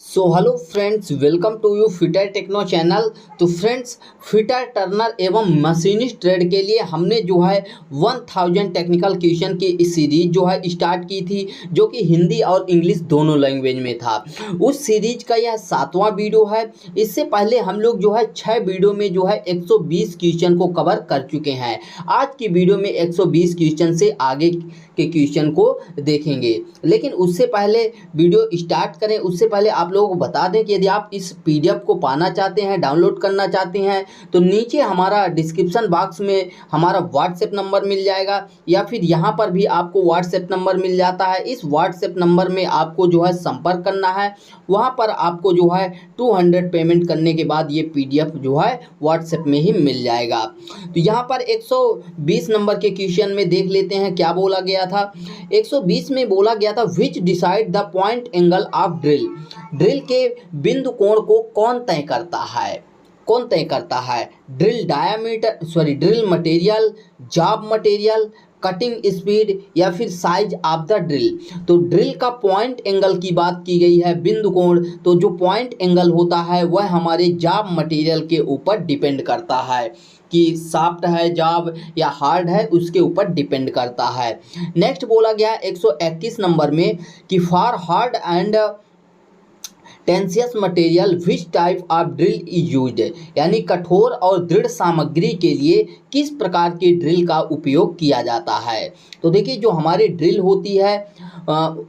So hello friends, welcome to U Fitter Techno channel. तो friends, fitter turner एवं machinist trade के लिए हमने जो है 1000 टेक्निकल क्वेश्चन की इस सीरीज जो है स्टार्ट की थी, जो कि हिंदी और इंग्लिश दोनों लैंग्वेज में था। उस सीरीज का यह 7वां वीडियो है। इससे पहले हम लोग जो है 6 वीडियो में जो है 120 क्वेश्चन को कवर कर चुके हैं। आज की वीडियो में 120 क्वेश्चन से आगे के क्वेश्चन को देखेंगे। लेकिन उससे पहले वीडियो स्टार्ट करें उससे पहले आप लोगों को बता दें कि यदि आप इस पीडीएफ को पाना चाहते हैं, डाउनलोड करना चाहते हैं, तो नीचे हमारा डिस्क्रिप्शन बॉक्स में हमारा व्हाट्सएप नंबर मिल जाएगा, या फिर यहाँ पर भी आपको व्हाट्सएप नंबर मिल जाता है। इस व्हाट्सएप नंबर में आपको जो है संपर्क करना है। वहाँ पर आपको जो है 200 पेमेंट करने के बाद ये पीडीएफ जो है व्हाट्सएप में ही मिल जाएगा। तो यहाँ पर 120 नंबर के क्वेश्चन में देख लेते हैं क्या बोला गया था। 120 में बोला गया था, which decide the point angle of drill. Drill के बिंदु कोण को कौन तय करता है? कौन तय करता है? Drill material, job material, cutting speed, या फिर साइज ऑफ द ड्रिल। तो ड्रिल का पॉइंट एंगल की बात की गई है, बिंदु कोण। तो जो पॉइंट एंगल होता है वह हमारे जॉब मटेरियल के ऊपर डिपेंड करता है कि सॉफ्ट है जॉब या हार्ड है, उसके ऊपर डिपेंड करता है। नेक्स्ट बोला गया 121 नंबर में कि for hard and tenacious material which type of drill is used. यानी कठोर और दृढ़ सामग्री के लिए किस प्रकार की ड्रिल का उपयोग किया जाता है। तो देखिए, जो हमारी ड्रिल होती है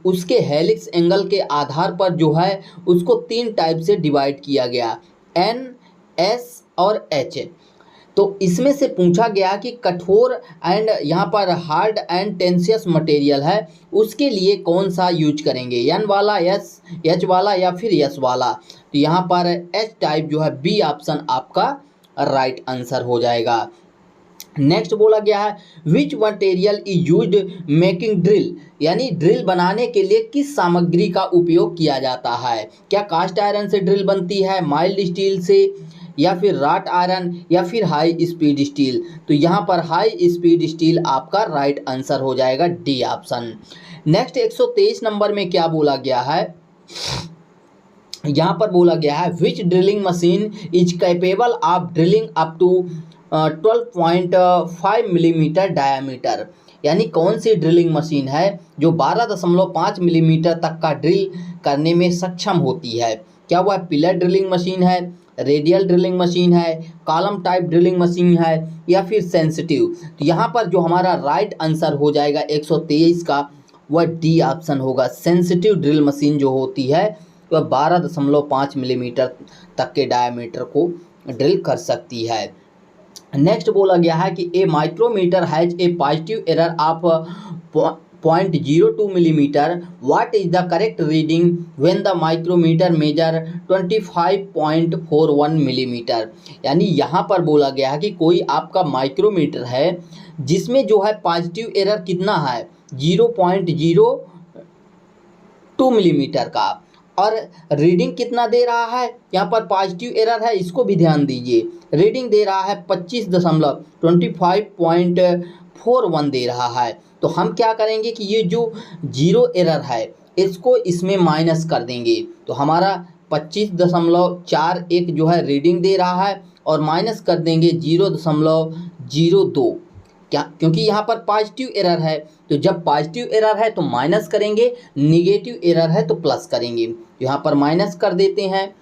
उसके हेलिक्स एंगल के आधार पर जो है उसको 3 टाइप से डिवाइड किया गया, एन, एस और एच। तो इसमें से पूछा गया कि कठोर एंड यहाँ पर हार्ड एंड टेंसियस मटेरियल है, उसके लिए कौन सा यूज करेंगे, एन वाला, एच वाला या फिर एस वाला। तो यहाँ पर एच टाइप जो है, बी ऑप्शन आपका राइट आंसर हो जाएगा। नेक्स्ट बोला गया है, which material is used making drill. यानी ड्रिल बनाने के लिए किस सामग्री का उपयोग किया जाता है? क्या कास्ट आयरन से ड्रिल बनती है, माइल्ड स्टील से, या फिर राट आयरन, या फिर हाई स्पीड स्टील। तो यहाँ पर हाई स्पीड स्टील आपका राइट आंसर हो जाएगा, डी ऑप्शन। नेक्स्ट 123 नंबर में क्या बोला गया है? यहाँ पर बोला गया है, which drilling machine is capable of drilling up to 12.5 millimetre diameter. यानी कौन सी ड्रिलिंग मशीन है जो 12.5 मिलीमीटर तक का ड्रिल करने में सक्षम होती है? क्या वह पिलर ड्रिलिंग मशीन है, रेडियल ड्रिलिंग मशीन है, कॉलम टाइप ड्रिलिंग मशीन है, या फिर सेंसिटिव। तो यहाँ पर जो हमारा राइट आंसर हो जाएगा 123 का, वह डी ऑप्शन होगा। सेंसिटिव ड्रिल मशीन जो होती है वह 12.5 मिलीमीटर तक के डायमीटर को ड्रिल कर सकती है। नेक्स्ट बोला गया है कि a micrometer has a positive error of 0.02 millimetre, what is the correct reading when the micrometer measure 25.41 millimetre. यानी यहाँ पर बोला गया है कि कोई आपका माइक्रोमीटर है जिसमें जो है पॉजिटिव एरर कितना है, 0.02 मिलीमीटर का, और रीडिंग कितना दे रहा है, यहाँ पर पॉजिटिव एरर है, इसको भी ध्यान दीजिए। रीडिंग दे रहा है 25.41 दे रहा है। तो हम क्या करेंगे कि ये जो जीरो एरर है इसको इसमें माइनस कर देंगे। तो हमारा 25.41 जो है रीडिंग दे रहा है, और माइनस कर देंगे 0.02। क्या, क्योंकि यहाँ पर पॉजिटिव एरर है, तो जब पॉजिटिव एरर है तो माइनस करेंगे, निगेटिव एरर है तो प्लस करेंगे। यहाँ पर माइनस कर देते हैं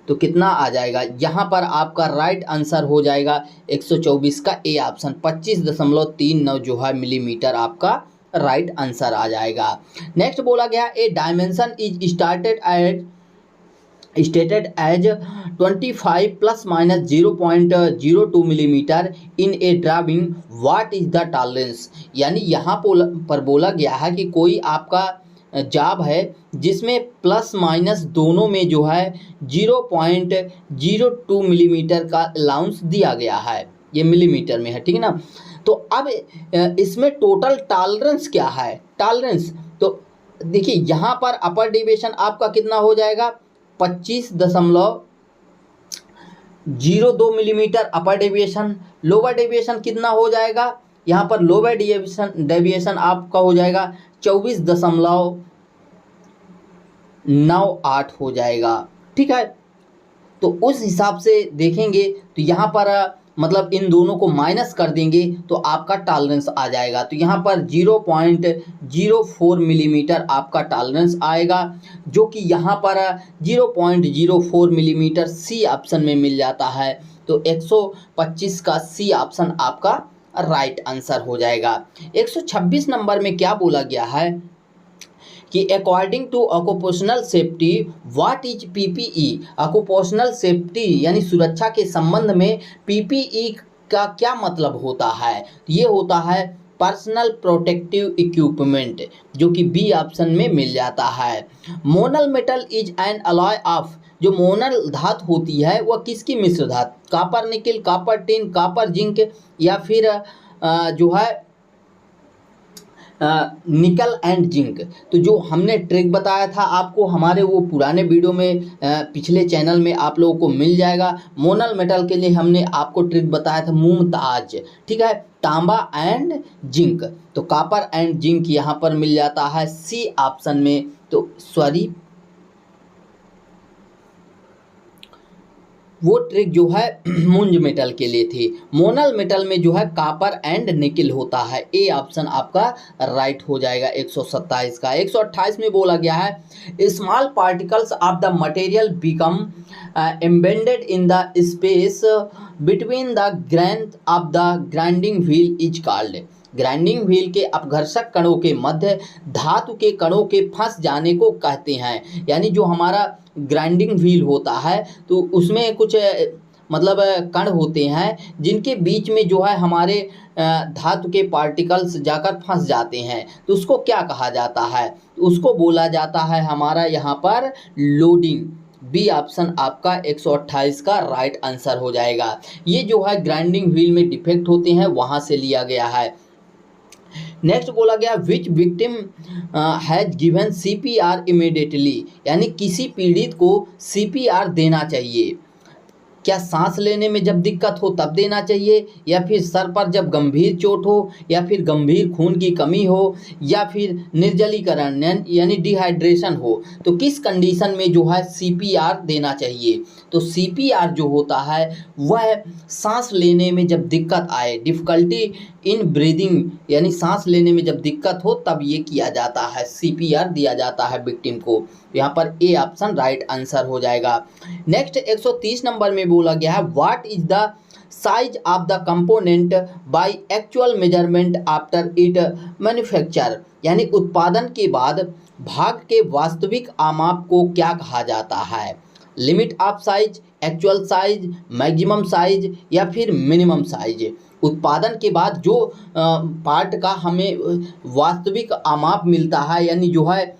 तो कितना आ जाएगा, यहाँ पर आपका राइट आंसर हो जाएगा 124 का ए ऑप्शन, 25.39 जो है मिलीमीटर आपका राइट आंसर आ जाएगा। नेक्स्ट बोला गया, a dimension is stated as 25 plus minus 0.02 millimetre in a drawing, what is the tolerance. यानी यहाँ पर बोला गया है कि कोई आपका जॉब है जिसमें प्लस माइनस दोनों में जो है 0.02 मिलीमीटर का अलाउंस दिया गया है, ये मिलीमीटर में है, ठीक है ना। तो अब इसमें टोटल टॉलरेंस क्या है? टॉलरेंस तो देखिए, यहाँ पर अपर डेविएशन आपका कितना हो जाएगा, 25.02 millimetre upper deviation. Lower deviation कितना हो जाएगा, यहाँ पर लोअर डेविएशन आपका हो जाएगा 24 98 हो जाएगा। ठीक है, तो उस हिसाब से देखेंगे तो यहाँ पर मतलब इन दोनों को माइनस कर देंगे तो आपका टॉलरेंस आ जाएगा। तो यहाँ पर 0.04 मिलीमीटर आपका टॉलरेंस आएगा, जो कि यहाँ पर 0.04 मिलीमीटर सी ऑप्शन में मिल जाता है। तो 125 का सी ऑप्शन आपका राइट आंसर हो जाएगा। 126 नंबर में क्या बोला गया है कि according to occupational safety what is PPE. Occupational safety यानी सुरक्षा के संबंध में पीपीई का क्या मतलब होता है? ये होता है पर्सनल प्रोटेक्टिव इक्विपमेंट, जो कि बी ऑप्शन में मिल जाता है। Monel metal is an alloy of, जो मोनल धातु होती है वह किसकी मिश्र धातु? Copper nickel, copper tin, copper zinc, या फिर जो है निकल एंड जिंक। तो जो हमने ट्रिक बताया था आपको हमारे वो पुराने वीडियो में पिछले चैनल में आप लोगों को मिल जाएगा। मोनल मेटल के लिए हमने आपको ट्रिक बताया था मुमताज। ठीक है, तांबा एंड जिंक, तो कापर एंड जिंक यहाँ पर मिल जाता है सी ऑप्शन में। तो सॉरी, वो ट्रिक जो है मुंज मेटल के लिए थी। मोनल मेटल में जो है कापर एंड निकिल होता है। ए ऑप्शन आपका राइट हो जाएगा 127 का। 128 में बोला गया है small particles of the material become embedded in the space between the grain of the grinding wheel is called. Grinding wheel के अपघर्षक कणों के मध्य धातु के कणों के फंस जाने को कहते हैं। यानी जो हमारा ग्राइंडिंग व्हील होता है तो उसमें कुछ मतलब कण होते हैं जिनके बीच में जो है हमारे धातु के पार्टिकल्स जाकर फंस जाते हैं, तो उसको क्या कहा जाता है? उसको बोला जाता है हमारा यहाँ पर लोडिंग। बी ऑप्शन आपका 128 का राइट आंसर हो जाएगा। ये जो है ग्राइंडिंग व्हील में डिफेक्ट होते हैं वहाँ से लिया गया है। नेक्स्ट बोला गया which victim has given CPR immediately, यानी किसी पीड़ित को सीपीआर देना चाहिए। क्या सांस लेने में जब दिक्कत हो तब देना चाहिए, या फिर सर पर जब गंभीर चोट हो, या फिर गंभीर खून की कमी हो, या फिर निर्जलीकरण यानी डिहाइड्रेशन हो? तो किस कंडीशन में जो है सीपीआर देना चाहिए? तो सीपीआर जो होता है वह सांस लेने में जब दिक्कत आए, डिफ़िकल्टी इन ब्रीदिंग, यानी सांस लेने में जब दिक्कत हो तब ये किया जाता है, सीपीआर दिया जाता है विक्टिम को। यहाँ पर ए ऑप्शन राइट आंसर हो जाएगा। नेक्स्ट 130 नंबर में बोला गया है what is the size of the component by actual measurement after it manufacture, यानी उत्पादन के बाद भाग के वास्तविक आमाप को क्या कहा जाता है? Limit of size, actual size, maximum size, या फिर मिनिमम साइज। उत्पादन के बाद जो पार्ट का हमें वास्तविक आमाप मिलता है, यानी जो है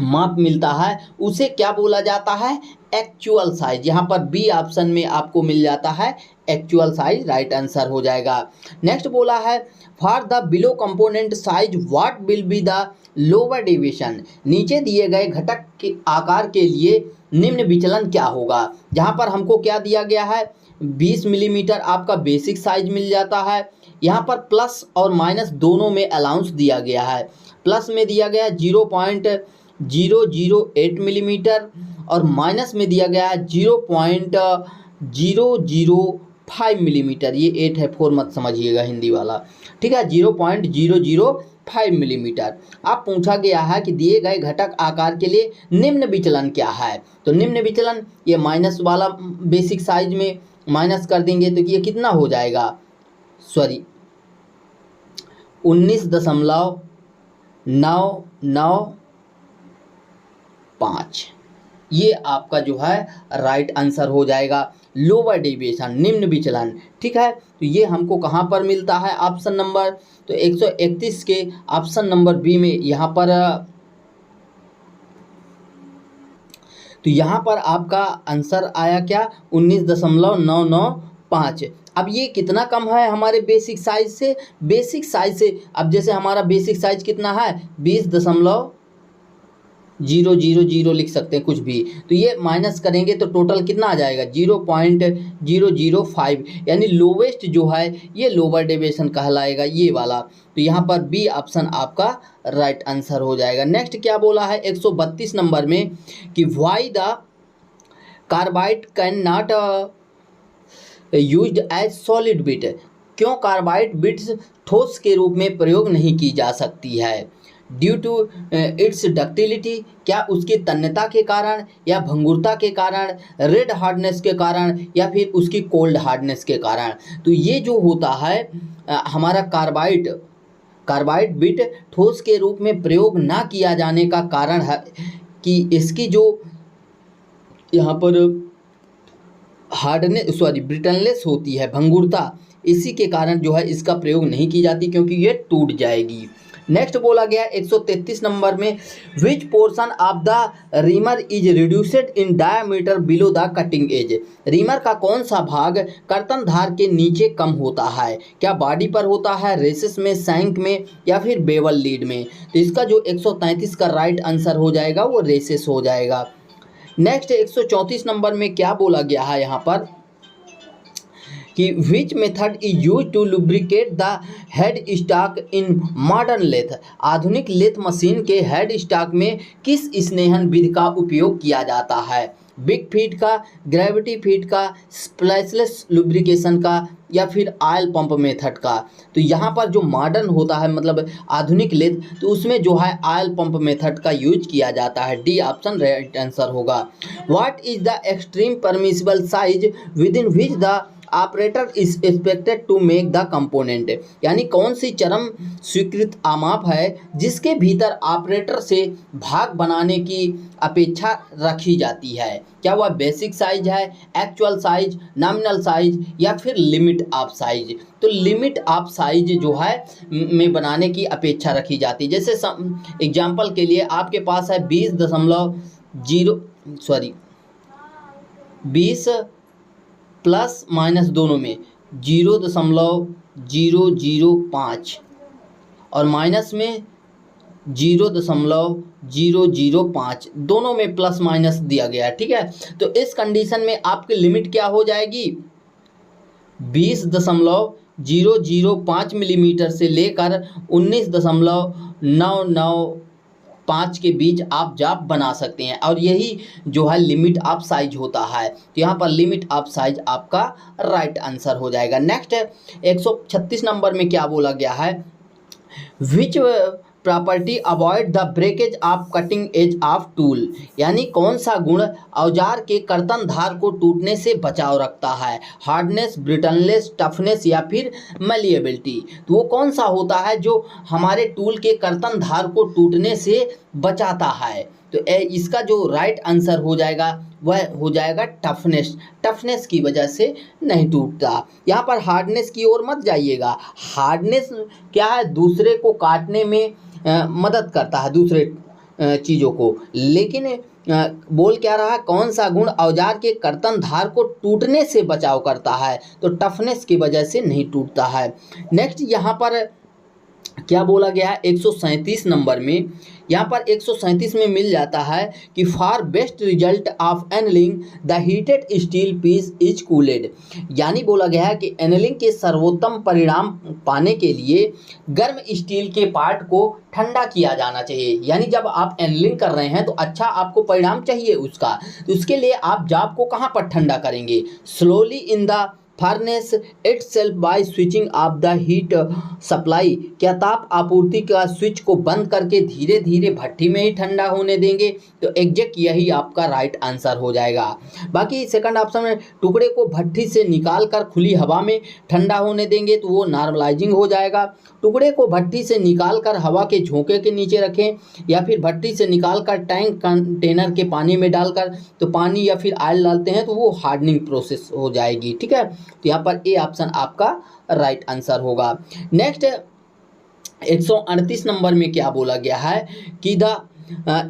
माप मिलता है, उसे क्या बोला जाता है? Actual size. यहाँ पर बी ऑप्शन में आपको मिल जाता है एक्चुअल साइज, राइट आंसर हो जाएगा। नेक्स्ट बोला है for the below component size what will be the lower deviation, नीचे दिए गए घटक के आकार के लिए निम्न विचलन क्या होगा? जहाँ पर हमको क्या दिया गया है? 20 मिलीमीटर आपका बेसिक साइज मिल जाता है। यहाँ पर प्लस और माइनस दोनों में अलाउंस दिया गया है। प्लस में दिया गया है 0.008 मिलीमीटर और माइनस में दिया गया है 0.005 मिलीमीटर। ये 8 है, 4 मत समझिएगा हिंदी वाला, ठीक है। 0.005 मिलीमीटर। अब पूछा गया है कि दिए गए घटक आकार के लिए निम्न विचलन क्या है? तो निम्न विचलन ये माइनस वाला बेसिक साइज में माइनस कर देंगे तो ये कितना हो जाएगा? सॉरी 19.995, ये आपका जो है राइट आंसर हो जाएगा। लोअर डेविएशन, निम्न विचलन, ठीक है। तो ये हमको कहाँ पर मिलता है? ऑप्शन नंबर तो 131 के ऑप्शन नंबर बी में। यहाँ पर तो यहाँ पर आपका आंसर आया क्या? 19.995। अब ये कितना कम है हमारे बेसिक साइज से? बेसिक साइज से अब जैसे हमारा बेसिक साइज कितना है? 0.000 लिख सकते हैं कुछ भी। तो ये माइनस करेंगे तो टोटल कितना आ जाएगा 0.005, यानी लोवेस्ट जो है ये लोअर डेविएशन कहलाएगा ये वाला। तो यहाँ पर बी ऑप्शन आपका राइट आंसर हो जाएगा। नेक्स्ट क्या बोला है 132 नंबर में कि why the carbide can not used as solid bit, क्यों कार्बाइड बिट्स ठोस के रूप में प्रयोग नहीं की जा सकती है। ड्यू टू इट्स डक्टिलिटी, क्या उसकी तन्यता के कारण या भंगुरता के कारण, रेड हार्डनेस के कारण या फिर उसकी कोल्ड हार्डनेस के कारण। तो ये जो होता है हमारा कार्बाइड बिट ठोस के रूप में प्रयोग ना किया जाने का कारण है कि इसकी जो यहाँ पर ब्रिटनलेस होती है, भंगुरता, इसी के कारण जो है इसका प्रयोग नहीं की जाती क्योंकि ये टूट जाएगी। नेक्स्ट बोला गया 133 नंबर में which portion of the reamer is reduced in diameter below the cutting edge, reamer का कौन सा भाग कर्तन धार के नीचे कम होता है, क्या बॉडी पर होता है, रेसेस में, सैंक में या फिर बेवल लीड में। तो इसका जो 133 का राइट आंसर हो जाएगा वो रेसेस हो जाएगा। नेक्स्ट 134 नंबर में क्या बोला गया है यहाँ पर कि which method is use to lubricate the head stock in modern lathe, आधुनिक लेथ मशीन के हेड स्टॉक में किस स्नेहन विधि का उपयोग किया जाता है, बिग फीड का, ग्रेविटी फीड का, स्प्लैशलेस लुब्रिकेशन का या फिर ऑयल पंप मेथड का। तो यहाँ पर जो मॉडर्न होता है मतलब आधुनिक लेथ, तो उसमें जो है ऑयल पंप मेथड का यूज किया जाता है। डी ऑप्शन राइट आंसर होगा। What is the extreme permissible size within which the operator is expected to make the component, यानी कौन सी चरम स्वीकृत आमाप है जिसके भीतर ऑपरेटर से भाग बनाने की अपेक्षा रखी जाती है, क्या वह बेसिक साइज है, एक्चुअल साइज, नॉमिनल साइज या फिर लिमिट ऑफ साइज। तो लिमिट ऑफ साइज जो है में बनाने की अपेक्षा रखी जाती है। जैसे एग्जांपल के लिए आपके पास है 20 प्लस माइनस दोनों में 0.005 और माइनस में 0.005, दोनों में प्लस माइनस दिया गया है। ठीक है, तो इस कंडीशन में आपकी लिमिट क्या हो जाएगी 20.005 मिलीमीटर से लेकर 19.995 के बीच आप जाप बना सकते हैं और यही जो है लिमिट ऑफ साइज होता है। तो यहाँ पर लिमिट ऑफ साइज आपका राइट आंसर हो जाएगा। नेक्स्ट 136 नंबर में क्या बोला गया है which property avoid the breakage of cutting edge of tool, यानी कौन सा गुण औजार के कर्तन धार को टूटने से बचाव रखता है, हार्डनेस, ब्रिटलनेस, टफनेस या फिर मलिएबिलिटी। तो वो कौन सा होता है जो हमारे टूल के कर्तन धार को टूटने से बचाता है। तो इसका जो राइट आंसर हो जाएगा वह हो जाएगा टफनेस, टफनेस की वजह से नहीं टूटता। यहाँ पर हार्डनेस की ओर मत जाइएगा, हार्डनेस क्या है दूसरे को काटने में मदद करता है दूसरे चीज़ों को, लेकिन बोल क्या रहा कौन सा गुण औजार के कर्तन धार को टूटने से बचाव करता है, तो टफनेस की वजह से नहीं टूटता है। नेक्स्ट यहाँ पर क्या बोला गया है 137 नंबर में, यहाँ पर 137 में मिल जाता है कि for best result of annealing the heated steel piece is cooled, यानी बोला गया है कि एनलिंग के सर्वोत्तम परिणाम पाने के लिए गर्म स्टील के पार्ट को ठंडा किया जाना चाहिए। यानी जब आप एनलिंग कर रहे हैं तो अच्छा आपको परिणाम चाहिए उसका, तो उसके लिए आप जाप को कहाँ पर ठंडा करेंगे, slowly in the furnace itself by switching off the heat supply, क्या ताप आपूर्ति का स्विच को बंद करके धीरे धीरे भट्टी में ही ठंडा होने देंगे। तो एग्जैक्ट यही आपका राइट आंसर हो जाएगा। बाकी सेकंड ऑप्शन में टुकड़े को भट्टी से निकाल कर खुली हवा में ठंडा होने देंगे तो वो नॉर्मलाइजिंग हो जाएगा। टुकड़े को भट्टी से निकाल कर हवा के झोंके के नीचे रखें या फिर भट्टी से निकाल कर टैंक कंटेनर के पानी में डालकर तो पानी या फिर ऑयल डालते हैं तो वो हार्डनिंग प्रोसेस हो जाएगी। ठीक है, तो यहाँ पर ए ऑप्शन आपका राइट आंसर होगा। नेक्स्ट 138 नंबर में क्या बोला गया है कि the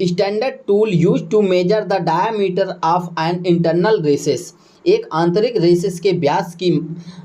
standard tool use to measure the diameter of an internal recesses, एक आंतरिक रेसेस के व्यास की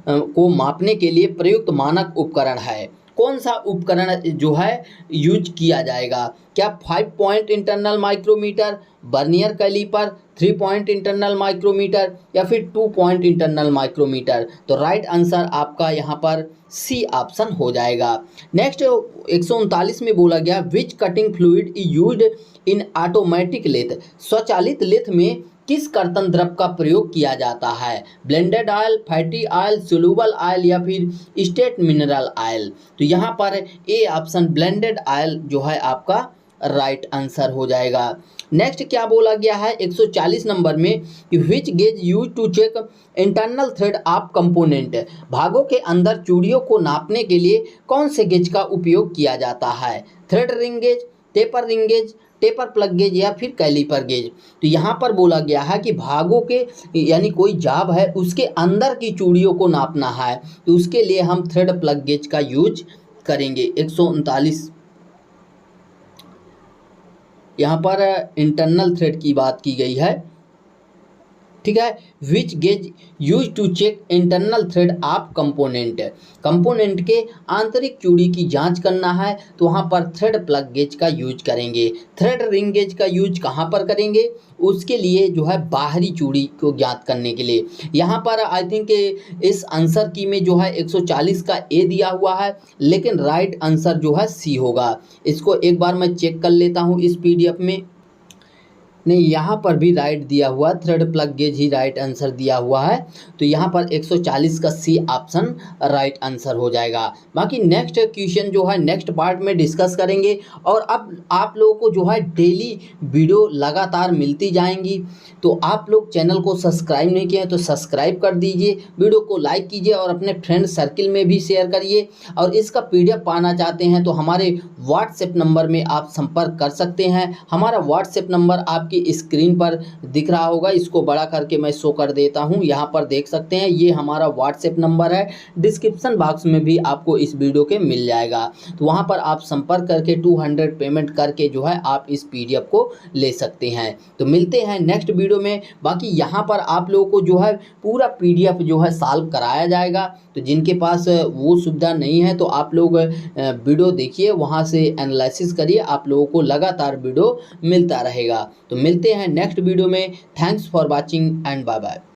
को मापने के लिए प्रयुक्त मानक उपकरण है, कौन सा उपकरण जो है यूज किया जाएगा? क्या 5 point internal micrometer, vernier caliper, 3 point internal micrometer या फिर 2 पॉइंट इंटरनल माइक्रोमीटर? तो राइट आंसर आपका यहाँ पर सी ऑप्शन हो जाएगा। नेक्स्ट 139 में बोला गया which cutting fluid is used in automatic lathe? स्वचालित लेथ में किस कर्तन द्रव का प्रयोग किया जाता है? Blended oil, fatty oil, soluble oil या फिर स्टेट मिनरल ऑयल? तो यहाँ पर ए ऑप्शन ब्लेंडेड ऑयल जो है आपका राइट आंसर हो जाएगा। नेक्स्ट क्या बोला गया है 140 नंबर में कि which gauge use to check internal thread of component? भागों के अंदर चूड़ियों को नापने के लिए कौन से गेज का उपयोग किया जाता है? Thread ring gauge, taper ring gauge, taper plug gauge या फिर कैलीपर गेज? तो यहाँ पर बोला गया है कि भागों के यानी कोई जाब है उसके अंदर की चूड़ियों को नापना है, तो उसके लिए हम थ्रेड प्लग गेज का यूज करेंगे। 139 यहाँ पर इंटरनल थ्रेड की बात की गई है, ठीक है। Which gauge use to check internal thread of component? Component के आंतरिक चूड़ी की जांच करना है तो वहाँ पर थ्रेड प्लग गेज का यूज करेंगे। थ्रेड रिंग गेज का यूज कहाँ पर करेंगे? उसके लिए जो है बाहरी चूड़ी को ज्ञात करने के लिए। यहाँ पर आई थिंक इस आंसर की में जो है 140 का ए दिया हुआ है, लेकिन राइट आंसर जो है सी होगा। इसको एक बार मैं चेक कर लेता हूँ इस PDF में। नहीं, यहाँ पर भी राइट दिया हुआ, थ्रेड प्लग गेज ही राइट आंसर दिया हुआ है, तो यहाँ पर 140 का सी ऑप्शन राइट आंसर हो जाएगा। बाकी नेक्स्ट क्वेश्चन जो है नेक्स्ट पार्ट में डिस्कस करेंगे। और अब आप लोगों को जो है डेली वीडियो लगातार मिलती जाएंगी, तो आप लोग चैनल को सब्सक्राइब नहीं किए हैं तो सब्सक्राइब कर दीजिए, वीडियो को लाइक कीजिए और अपने फ्रेंड सर्किल में भी शेयर करिए। और इसका PDF पाना चाहते हैं तो हमारे व्हाट्सएप नंबर में आप संपर्क कर सकते हैं। हमारा व्हाट्सएप नंबर आपकी स्क्रीन पर दिख रहा होगा, इसको बड़ा करके मैं शो कर देता हूं, यहाँ पर देख सकते हैं, ये हमारा व्हाट्सएप नंबर है। डिस्क्रिप्शन बॉक्स में भी आपको इस वीडियो के मिल जाएगा, तो वहां पर आप संपर्क करके 200 पेमेंट करके जो है आप इस PDF को ले सकते हैं। तो मिलते हैं नेक्स्ट वीडियो में। बाकी यहाँ पर आप लोगों को जो है पूरा PDF जो है सॉल्व कराया जाएगा, तो जिनके पास वो सुविधा नहीं है तो आप लोग वीडियो देखिए, वहाँ से एनालिसिस करिए, आप लोगों को लगातार वीडियो मिलता रहेगा। तो मिलते हैं नेक्स्ट वीडियो में। Thanks for watching and bye bye.